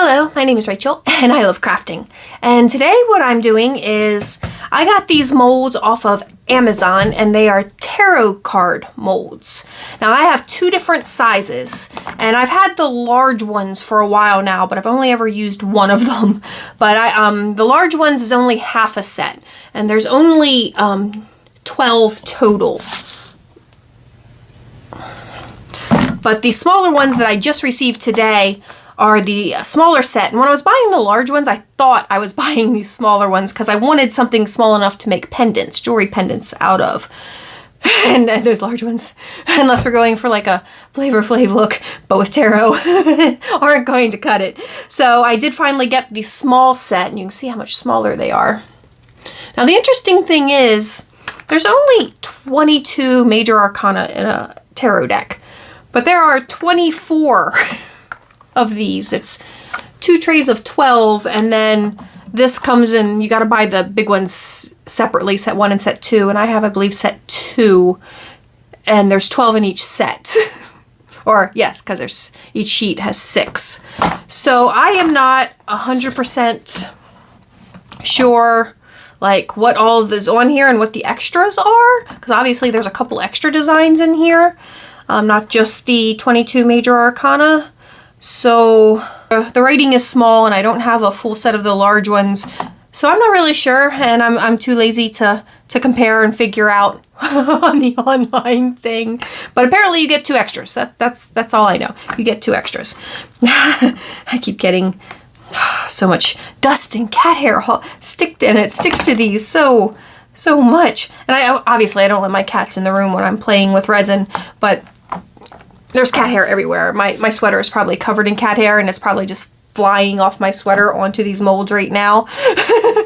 Hello, my name is Rachel and I love crafting. And today what I'm doing is I got these molds off of Amazon and they are tarot card molds. Now I have two different sizes and I've had the large ones for a while now, but I've only ever used one of them. But the large ones is only half a set and there's only 12 total. But the smaller ones that I just received today are the smaller set. And when I was buying the large ones, I thought I was buying these smaller ones because I wanted something small enough to make pendants, jewelry pendants out of. And those large ones, unless we're going for like a Flavor Flav look, but with tarot, aren't going to cut it. So I did finally get the small set, and you can see how much smaller they are. Now the interesting thing is, there's only 22 major arcana in a tarot deck, but there are 24 of these. It's 2 trays of 12, and then this comes in, you got to buy the big ones separately, set 1 and set 2, and I have, I believe, set 2, and there's 12 in each set. Or yes, because there's each sheet has 6. So I am not 100% sure like what all of is on here and what the extras are, because obviously there's a couple extra designs in here, not just the 22 major arcana. So the writing is small and I don't have a full set of the large ones. So I'm not really sure, and I'm too lazy to compare and figure out on the online thing. But apparently you get 2 extras. That's all I know. You get 2 extras. I keep getting so much dust and cat hair and it sticks to these so much. And obviously I don't let my cats in the room when I'm playing with resin, but there's cat hair everywhere. My sweater is probably covered in cat hair and it's probably just flying off my sweater onto these molds right now,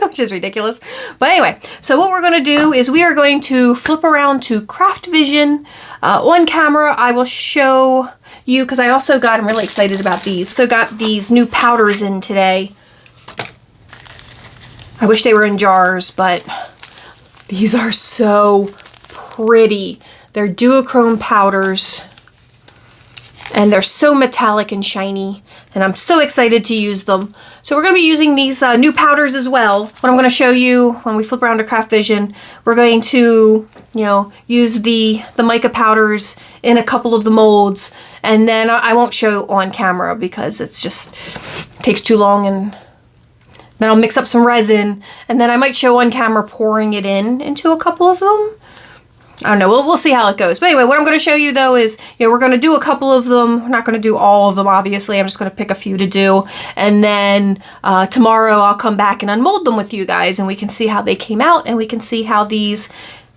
which is ridiculous. But anyway, so what we're going to do is we are going to flip around to Craft Vision. On camera, I will show you, because I also I'm really excited about these. So got these new powders in today. I wish they were in jars, but these are so pretty. They're duochrome powders. And they're so metallic and shiny, and I'm so excited to use them. So we're going to be using these new powders as well. What I'm going to show you when we flip around to Craft Vision, we're going to, use the mica powders in a couple of the molds, and then I won't show on camera because it's just takes too long, and then I'll mix up some resin, and then I might show on camera pouring it into a couple of them. I don't know, we'll see how it goes. But anyway, what I'm going to show you though is, we're going to do a couple of them. We're not going to do all of them, obviously. I'm just going to pick a few to do. And then tomorrow I'll come back and unmold them with you guys, and we can see how they came out, and we can see how these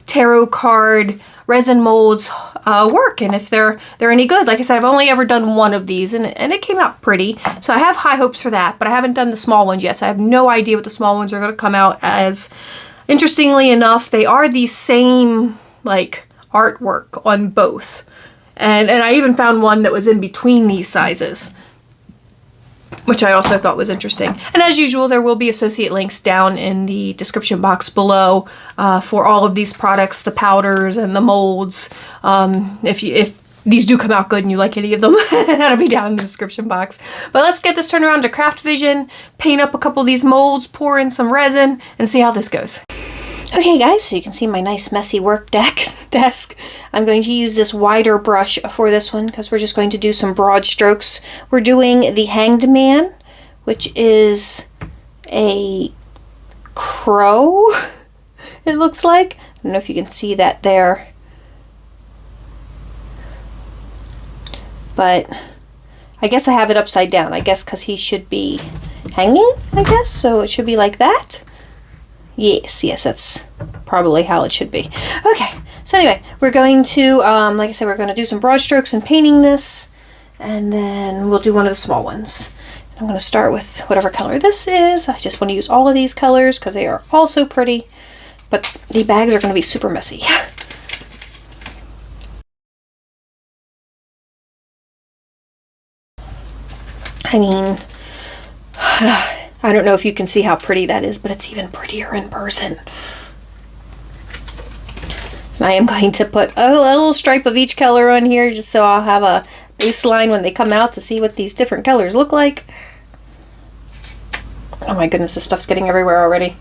tarot card resin molds work, and if they're any good. Like I said, I've only ever done one of these, and it came out pretty. So I have high hopes for that, but I haven't done the small ones yet, so I have no idea what the small ones are going to come out as. Interestingly enough, they are the same like artwork on both, and I even found one that was in between these sizes, which I also thought was interesting. And as usual, there will be associate links down in the description box below for all of these products, the powders and the molds. If these do come out good and you like any of them, that'll be down in the description box. But let's get this turned around to Craft Vision, paint up a couple of these molds, pour in some resin, and see how this goes. Okay guys, so you can see my nice messy work desk. I'm going to use this wider brush for this one because we're just going to do some broad strokes. We're doing the Hanged Man, which is a crow, it looks like. I don't know if you can see that there. But I guess I have it upside down, I guess because he should be hanging, I guess. So it should be like that. Yes, that's probably how it should be. Okay, so anyway, we're going to, like I said, we're going to do some broad strokes and painting this, and then we'll do one of the small ones. I'm going to start with whatever color this is. I just want to use all of these colors because they are all so pretty, but the bags are going to be super messy. I mean, I don't know if you can see how pretty that is, but it's even prettier in person. I am going to put a little stripe of each color on here just so I'll have a baseline when they come out to see what these different colors look like. Oh my goodness, this stuff's getting everywhere already.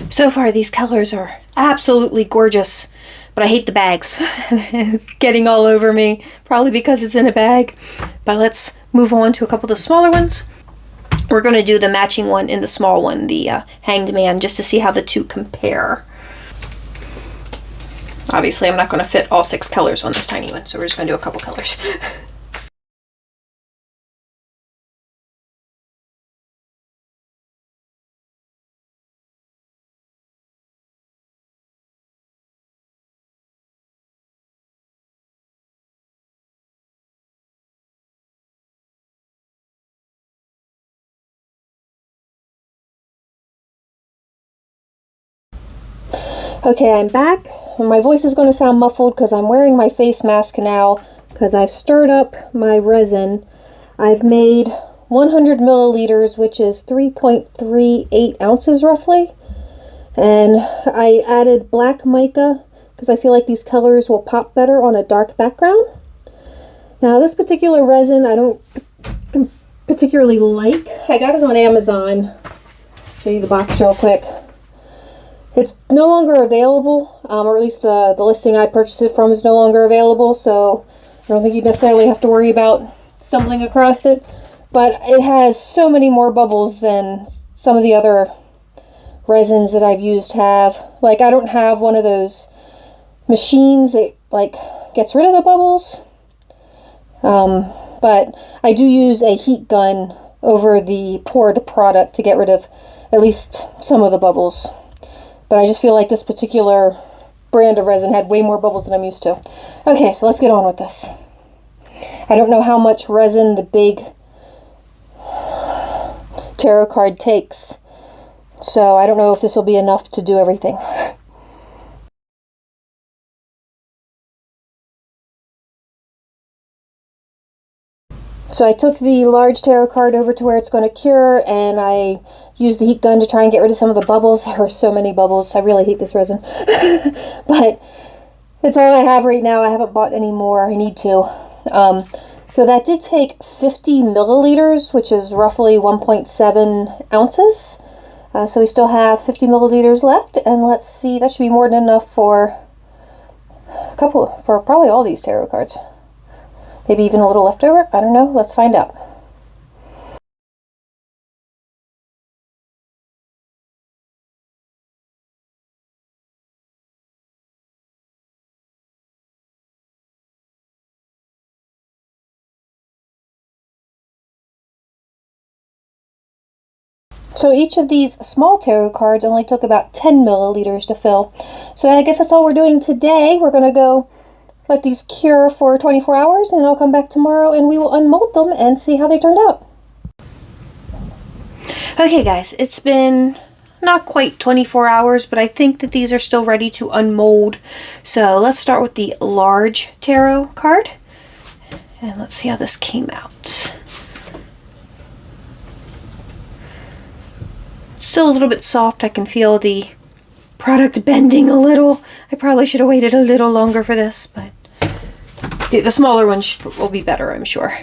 So far, these colors are absolutely gorgeous, but I hate the bags. It's getting all over me, probably because it's in a bag. But let's move on to a couple of the smaller ones. We're going to do the matching one in the small one, the Hanged Man, just to see how the two compare. Obviously, I'm not going to fit all 6 colors on this tiny one, so we're just going to do a couple colors. Okay, I'm back. My voice is going to sound muffled because I'm wearing my face mask now because I've stirred up my resin. I've made 100 milliliters, which is 3.38 ounces roughly. And I added black mica because I feel like these colors will pop better on a dark background. Now this particular resin I don't particularly like. I got it on Amazon. Show you the box real quick. It's no longer available, or at least the listing I purchased it from is no longer available, so I don't think you necessarily have to worry about stumbling across it. But it has so many more bubbles than some of the other resins that I've used have. Like, I don't have one of those machines that, like, gets rid of the bubbles. But I do use a heat gun over the poured product to get rid of at least some of the bubbles. But I just feel like this particular brand of resin had way more bubbles than I'm used to. Okay, so let's get on with this. I don't know how much resin the big tarot card takes, so I don't know if this will be enough to do everything. So I took the large tarot card over to where it's going to cure, and I used the heat gun to try and get rid of some of the bubbles. There were so many bubbles. I really hate this resin. But it's all I have right now. I haven't bought any more. I need to. So that did take 50 milliliters, which is roughly 1.7 ounces. So we still have 50 milliliters left, and let's see, that should be more than enough for probably all these tarot cards. Maybe even a little leftover? I don't know. Let's find out. So each of these small tarot cards only took about 10 milliliters to fill. So I guess that's all we're doing today. We're going to go let these cure for 24 hours, and I'll come back tomorrow and we will unmold them and see how they turned out. Okay guys, it's been not quite 24 hours, but I think that these are still ready to unmold. So let's start with the large tarot card, and let's see how this came out. It's still a little bit soft. I can feel the product bending a little. I probably should have waited a little longer for this, but the smaller one will be better, I'm sure.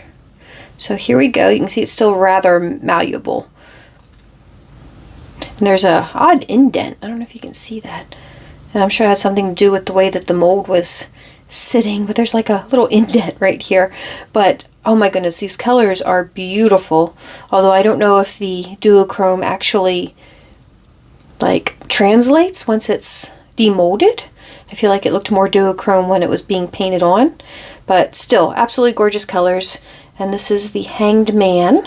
So here we go. You can see it's still rather malleable. And there's a odd indent. I don't know if you can see that. And I'm sure it had something to do with the way that the mold was sitting, but there's like a little indent right here. But oh my goodness, these colors are beautiful. Although I don't know if the duochrome actually like translates once it's demolded. I feel like it looked more duochrome when it was being painted on, but still absolutely gorgeous colors. And this is the Hanged Man.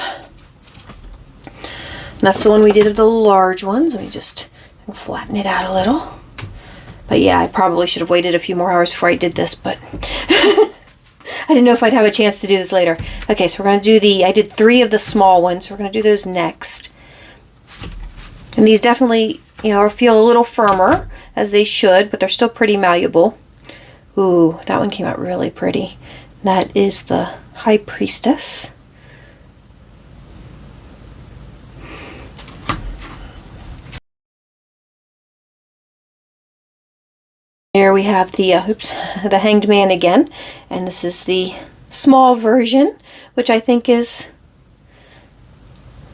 And that's the one we did of the large ones. Let me just flatten it out a little. But yeah, I probably should have waited a few more hours before I did this, but I didn't know if I'd have a chance to do this later. Okay, so we're going to do I did 3 of the small ones, so we're going to do those next. And these definitely, you know, feel a little firmer, as they should, but they're still pretty malleable. Ooh, that one came out really pretty. That is the High Priestess. Here we have the, the Hanged Man again. And this is the small version, which I think is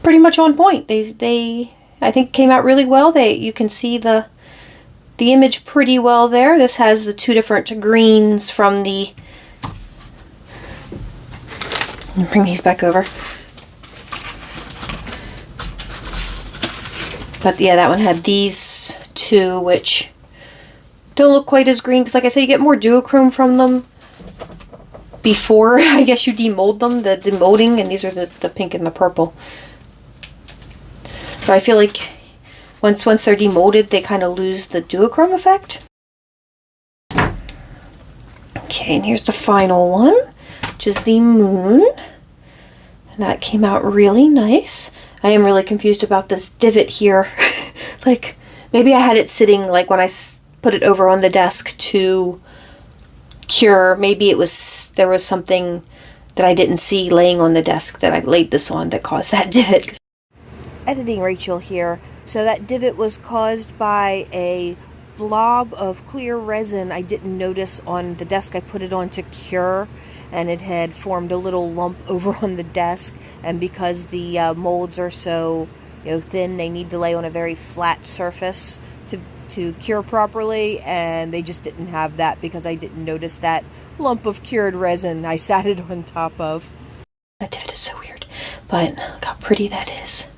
pretty much on point. I think came out really well. You can see the image pretty well there. This has the two different greens from the... Bring these back over. But yeah, that one had these two, which don't look quite as green, because like I said, you get more duochrome from them before, I guess, you demold them, the demolding, and these are the pink and the purple. But I feel like once they're demolded, they kind of lose the duochrome effect. Okay, and here's the final one, which is the Moon. And that came out really nice. I am really confused about this divot here. Like, maybe I had it sitting, like, when I put it over on the desk to cure. Maybe there was something that I didn't see laying on the desk that I laid this on that caused that divot. Editing Rachel here. So that divot was caused by a blob of clear resin I didn't notice on the desk I put it on to cure, and it had formed a little lump over on the desk, and because the molds are so thin, they need to lay on a very flat surface to cure properly, and they just didn't have that because I didn't notice that lump of cured resin I sat it on top of. That divot is so weird, but look how pretty that is.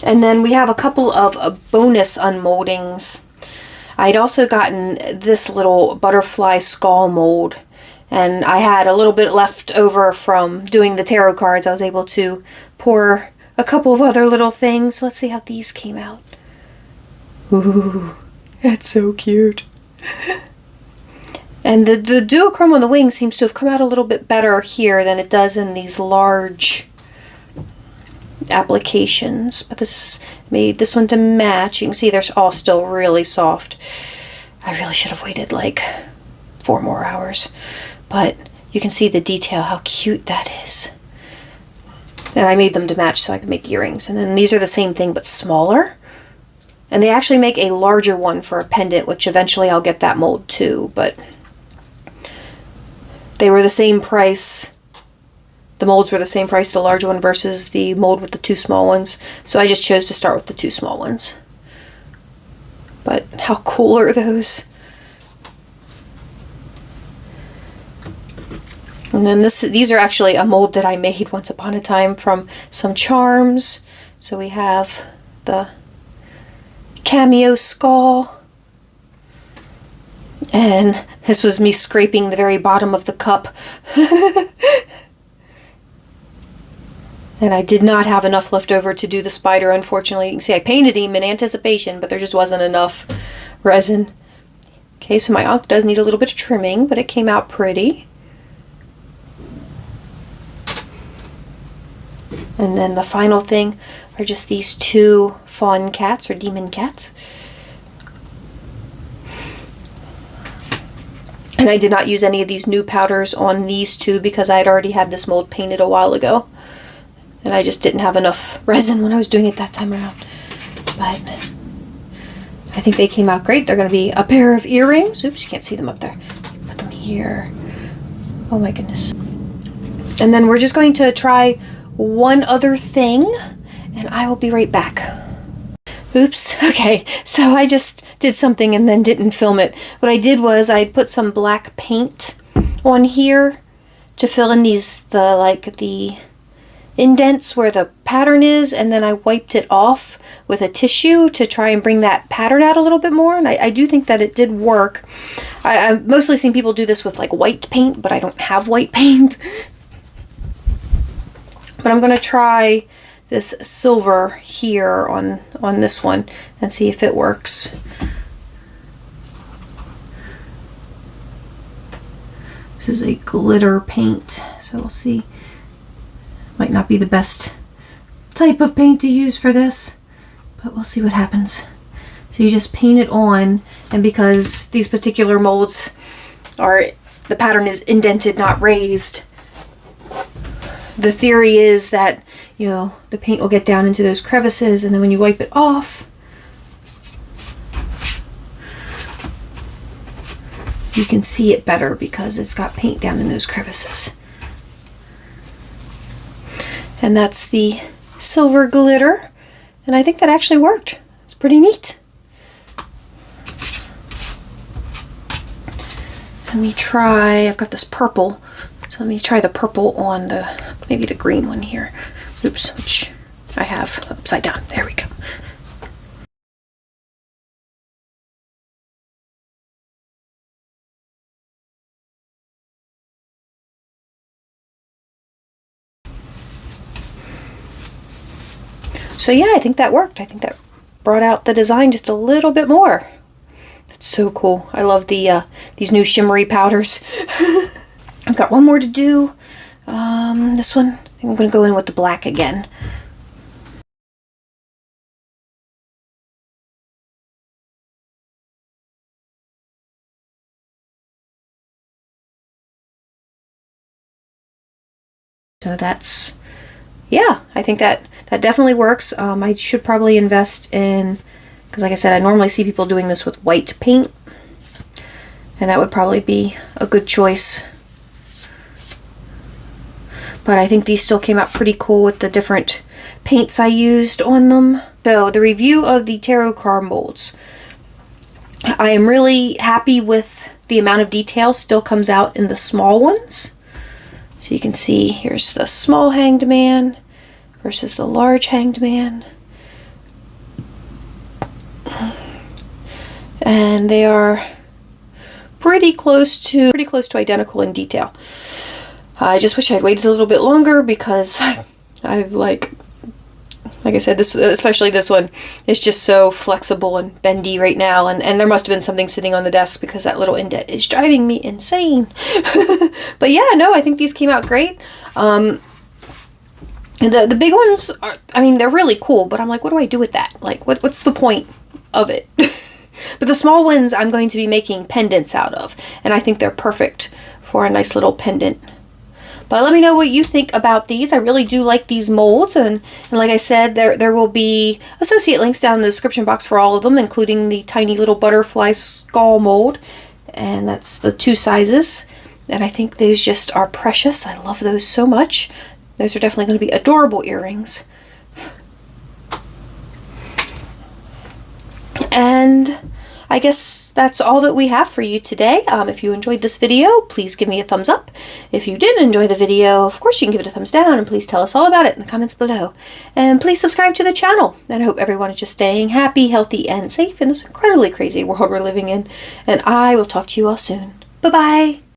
And then we have a couple of bonus unmoldings. I'd also gotten this little butterfly skull mold, and I had a little bit left over from doing the tarot cards. I was able to pour a couple of other little things. Let's see how these came out. Ooh, that's so cute. And the duochrome on the wing seems to have come out a little bit better here than it does in these large applications. But this made this one to match. You can see they're all still really soft. I really should have waited like 4 more hours. But you can see the detail, how cute that is. And I made them to match so I could make earrings. And then these are the same thing but smaller. And they actually make a larger one for a pendant, which eventually I'll get that mold too. But they were the same price. The molds were the same price, the large one versus the mold with the 2 small ones. So I just chose to start with the 2 small ones. But how cool are those? And then these are actually a mold that I made once upon a time from some charms. So we have the Cameo Skull. And this was me scraping the very bottom of the cup. And I did not have enough left over to do the spider, unfortunately. You can see I painted him in anticipation, but there just wasn't enough resin. Okay, so my Ankh does need a little bit of trimming, but it came out pretty. And then the final thing are just these 2 fawn cats or demon cats. And I did not use any of these new powders on these 2 because I had already had this mold painted a while ago. And I just didn't have enough resin when I was doing it that time around. But I think they came out great. They're going to be a pair of earrings. Oops, you can't see them up there. Put them here. Oh my goodness. And then we're just going to try one other thing, and I will be right back. Oops, okay, so I just did something and then didn't film it. What I did was I put some black paint on here to fill in the indents where the pattern is, and then I wiped it off with a tissue to try and bring that pattern out a little bit more, and I do think that it did work. I've mostly seen people do this with like white paint, but I don't have white paint. But I'm going to try this silver here on this one and see if it works. This is a glitter paint, so we'll see. Might not be the best type of paint to use for this, but we'll see what happens. So you just paint it on, and because these particular molds are, the pattern is indented, not raised, the theory is that, you know, the paint will get down into those crevices, and then when you wipe it off, you can see it better because it's got paint down in those crevices. And that's the silver glitter, and I think that actually worked. It's pretty neat. Let me try, I've got this purple, so let me try the purple on the, maybe the green one here. Oops, which I have upside down. There we go. So yeah, I think that worked. I think that brought out the design just a little bit more. It's so cool. I love the these new shimmery powders. I've got one more to do. This one, I'm going to go in with the black again. So that's, yeah, I think that definitely works. I should probably invest in, because like I said, I normally see people doing this with white paint, and that would probably be a good choice. But I think these still came out pretty cool with the different paints I used on them. So the review of the tarot card molds. I am really happy with the amount of detail still comes out in the small ones. So you can see here's the small hanged man versus the large hanged man. And they are pretty close to identical in detail. I just wish I'd waited a little bit longer because I've like I said, this, especially this one, is just so flexible and bendy right now, and there must have been something sitting on the desk because that little indent is driving me insane. But yeah, no, I think these came out great. The big ones are, I mean, they're really cool, but I'm like, what do I do with that? Like, what's the point of it? But the small ones I'm going to be making pendants out of, and I think they're perfect for a nice little pendant. But let me know what you think about these. I really do like these molds, and like I said, there will be associate links down in the description box for all of them, including the tiny little butterfly skull mold, and that's the 2 sizes. And I think these just are precious. I love those so much. Those are definitely going to be adorable earrings. And I guess that's all that we have for you today. If you enjoyed this video, please give me a thumbs up. If you didn't enjoy the video, of course you can give it a thumbs down, and please tell us all about it in the comments below. And please subscribe to the channel. And I hope everyone is just staying happy, healthy, and safe in this incredibly crazy world we're living in. And I will talk to you all soon. Bye-bye.